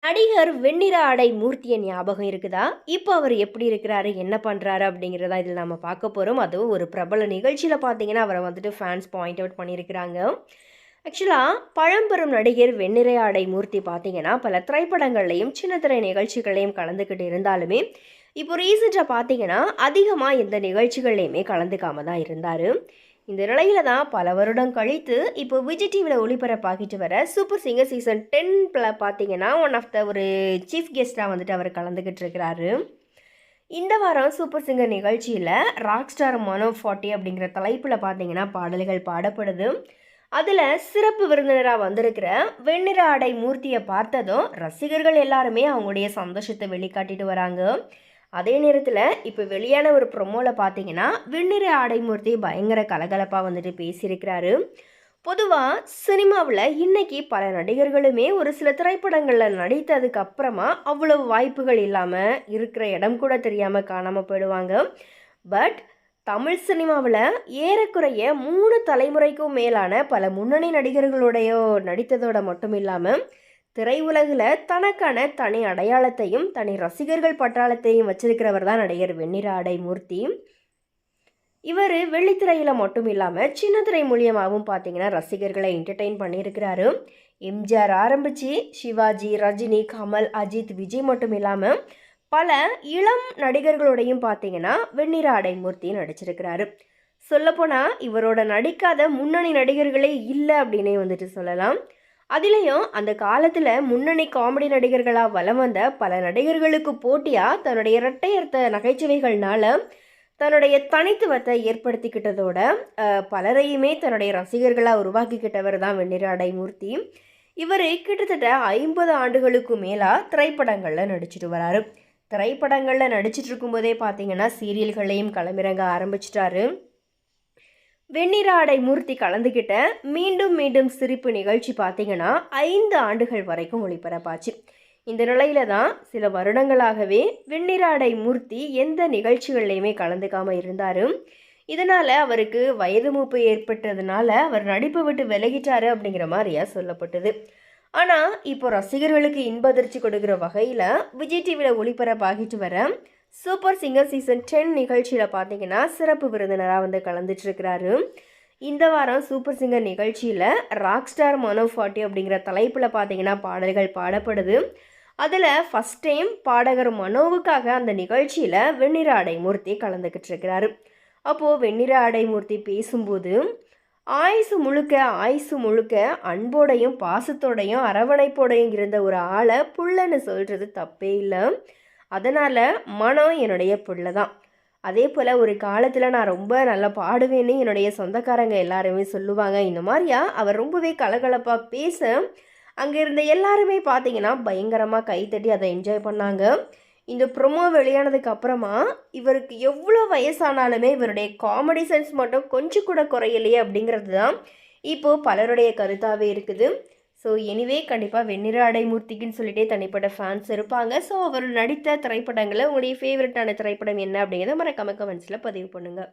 நடிகர் வெண்ணிற ஆடை மூர்த்திய ஞாபகம் இருக்குதா? இப்போ அவர் எப்படி இருக்கிறாரு, என்ன பண்ணுறாரு அப்படிங்கிறதா இதில் நம்ம பார்க்க போகிறோம். அதுவும் ஒரு பிரபல நிகழ்ச்சியில் பார்த்தீங்கன்னா அவரை வந்துட்டு ஃபேன்ஸ் பாயிண்ட் அவுட் பண்ணியிருக்கிறாங்க. ஆக்சுவலாக பழம்பெரும் நடிகர் வெண்ணிற ஆடை மூர்த்தி பார்த்தீங்கன்னா பல திரைப்படங்கள்லையும் சின்ன திரை நிகழ்ச்சிகளையும் கலந்துக்கிட்டு இருந்தாலுமே இப்போ ரீசெண்டாக பார்த்தீங்கன்னா அதிகமாக எந்த நிகழ்ச்சிகள்லையுமே கலந்துக்காம தான் இருந்தார். இந்த நிலையில தான் பல வருடம் கழித்து இப்போ விஜய் டிவியில் ஒளிபரப்பாகிட்டு வர சூப்பர் சிங்கர் சீசன் 10 பார்த்தீங்கன்னா ஒன் ஆஃப் த ஒரு சீஃப் கெஸ்ட்டாக வந்துட்டு அவர் கலந்துக்கிட்டு இருக்கிறாரு. இந்த வாரம் சூப்பர் சிங்கர் நிகழ்ச்சியில் ராக் ஸ்டார் மனோ 40 அப்படிங்கிற தலைப்பில் பார்த்தீங்கன்னா பாடல்கள் பாடப்படுது. அதில் சிறப்பு விருந்தினராக வந்திருக்கிற வெண்ணிற ஆடை மூர்த்தியை பார்த்ததும் ரசிகர்கள் எல்லாருமே அவங்களுடைய சந்தோஷத்தை வெளிக்காட்டிட்டு வராங்க. அதே நேரத்தில் இப்போ வெளியான ஒரு ப்ரொமோவில் பார்த்தீங்கன்னா வெண்ணிற ஆடைமூர்த்தி பயங்கர கலகலப்பாக வந்துட்டு பேசியிருக்கிறாரு. பொதுவாக சினிமாவில் இன்னைக்கு பல நடிகர்களுமே ஒரு சில திரைப்படங்களில் நடித்ததுக்கு அப்புறமா அவ்வளவு வாய்ப்புகள் இல்லாமல் இருக்கிற இடம் கூட தெரியாமல் காணாமல் போயிடுவாங்க. பட் தமிழ் சினிமாவில் ஏறக்குறைய 3 தலைமுறைக்கும் மேலான பல முன்னணி நடிகர்களுடைய நடித்ததோட மட்டும் இல்லாமல் திரையுலகில் தனக்கான தனி அடையாளத்தையும் தனி ரசிகர்கள் பட்டாளத்தையும் வச்சிருக்கிறவர் தான் நடிகர் வெண்ணிற ஆடை மூர்த்தி. இவர் வெள்ளித்திரையில் மட்டும் இல்லாமல் சின்ன திரை மூலியமாகவும் பார்த்தீங்கன்னா ரசிகர்களை என்டர்டெயின் பண்ணியிருக்கிறாரு. எம்ஜிஆர் ஆரம்பித்து சிவாஜி, ரஜினி, கமல், அஜித், விஜய் மட்டும் இல்லாமல் பல இளம் நடிகர்களோடையும் பார்த்தீங்கன்னா வெண்ணிற ஆடை மூர்த்தி நடிச்சிருக்கிறாரு. சொல்லப்போனால் இவரோட நடிக்காத முன்னணி நடிகர்களே இல்லை அப்படின்னே வந்துட்டு சொல்லலாம். அதுலேயும் அந்த காலத்தில் முன்னணி காமெடி நடிகர்களாக வலம் வந்த பல நடிகர்களுக்கு போட்டியாக தன்னுடைய இரட்டையர்த்த நகைச்சுவைகள்னால தன்னுடைய தனித்துவத்தை ஏற்படுத்திக்கிட்டதோட பலரையுமே தன்னுடைய ரசிகர்களாக உருவாக்கிக்கிட்டவர் தான் வெண்ணிற ஆடை மூர்த்தி. இவர் கிட்டத்தட்ட 50 ஆண்டுகளுக்கு மேலாக திரைப்படங்களில் நடிச்சிட்டு வராரு. திரைப்படங்களில் நடிச்சிட்டு இருக்கும்போதே பார்த்தீங்கன்னா சீரியல்களையும் களமிறங்க ஆரம்பிச்சிட்டாரு. வெண்ணிற ஆடை மூர்த்தி கலந்துக்கிட்ட மீண்டும் மீண்டும் சிரிப்பு நிகழ்ச்சி பார்த்தீங்கன்னா 5 ஆண்டுகள் வரைக்கும் ஒளிபரப்பாச்சு. இந்த நிலையில தான் சில வருடங்களாகவே வெண்ணிற ஆடை மூர்த்தி எந்த நிகழ்ச்சிகள்லையுமே கலந்துக்காமல் இருந்தார். இதனால் அவருக்கு வயது மூப்பு ஏற்பட்டதுனால அவர் நடிப்பை விட்டு விலகிட்டாரு அப்படிங்கிற மாதிரியா சொல்லப்பட்டது. ஆனால் இப்போ ரசிகர்களுக்கு இன்பதிர்ச்சி கொடுக்குற வகையில் விஜய் டிவியில் ஒளிபரப்பாகிட்டு வர சூப்பர் சிங்கர் சீசன் 10 நிகழ்ச்சியில் பார்த்தீங்கன்னா சிறப்பு விருந்தினராக வந்து கலந்துட்டுருக்கிறாரு. இந்த வாரம் சூப்பர் சிங்கர் நிகழ்ச்சியில் ராக் ஸ்டார் மனோ 40 அப்படிங்கிற தலைப்பில் பார்த்தீங்கன்னா பாடல்கள் பாடப்படுது. அதில் ஃபஸ்ட் டைம் பாடகர் மனோவுக்காக அந்த நிகழ்ச்சியில் வெண்ணிற ஆடை மூர்த்தி கலந்துக்கிட்டு இருக்கிறாரு. அப்போது வெண்ணிற ஆடை மூர்த்தி பேசும்போது ஆயுசு முழுக்க அன்போடையும் பாசத்தோடையும் அரவணைப்போடையும் இருந்த ஒரு ஆளை புள்ளன்னு சொல்கிறது தப்பே இல்லை. அதனால் மனம் என்னுடைய பிள்ளை தான். அதே போல் ஒரு காலத்தில் நான் ரொம்ப நல்லா பாடுவேன்னு என்னுடைய சொந்தக்காரங்க எல்லாருமே சொல்லுவாங்க. இந்த மாதிரியா அவர் ரொம்பவே கலகலப்பாக பேச அங்கே இருந்த எல்லாருமே பார்த்தீங்கன்னா பயங்கரமாக கைத்தட்டி அதை என்ஜாய் பண்ணாங்க. இந்த ப்ரொமோ வெளியானதுக்கு அப்புறமா இவருக்கு எவ்வளோ வயசானாலுமே இவருடைய காமெடி சென்ஸ் மட்டும் கொஞ்சம் கூட குறையலையே அப்படிங்கிறது தான் இப்போது பலருடைய கருத்தாகவே இருக்குது. ஸோ எனிவே கண்டிப்பாக வெண்ணிற ஆடை மூர்த்திக்குன்னு சொல்லிட்டே தனிப்பட்ட ஃபேன்ஸ் இருப்பாங்க. ஸோ அவர் நடித்த திரைப்படங்களில் உங்களுடைய ஃபேவரட்டான திரைப்படம் என்ன அப்படிங்கிறத மறக்காம கமெண்ட்ஸில் பதிவு பண்ணுங்கள்.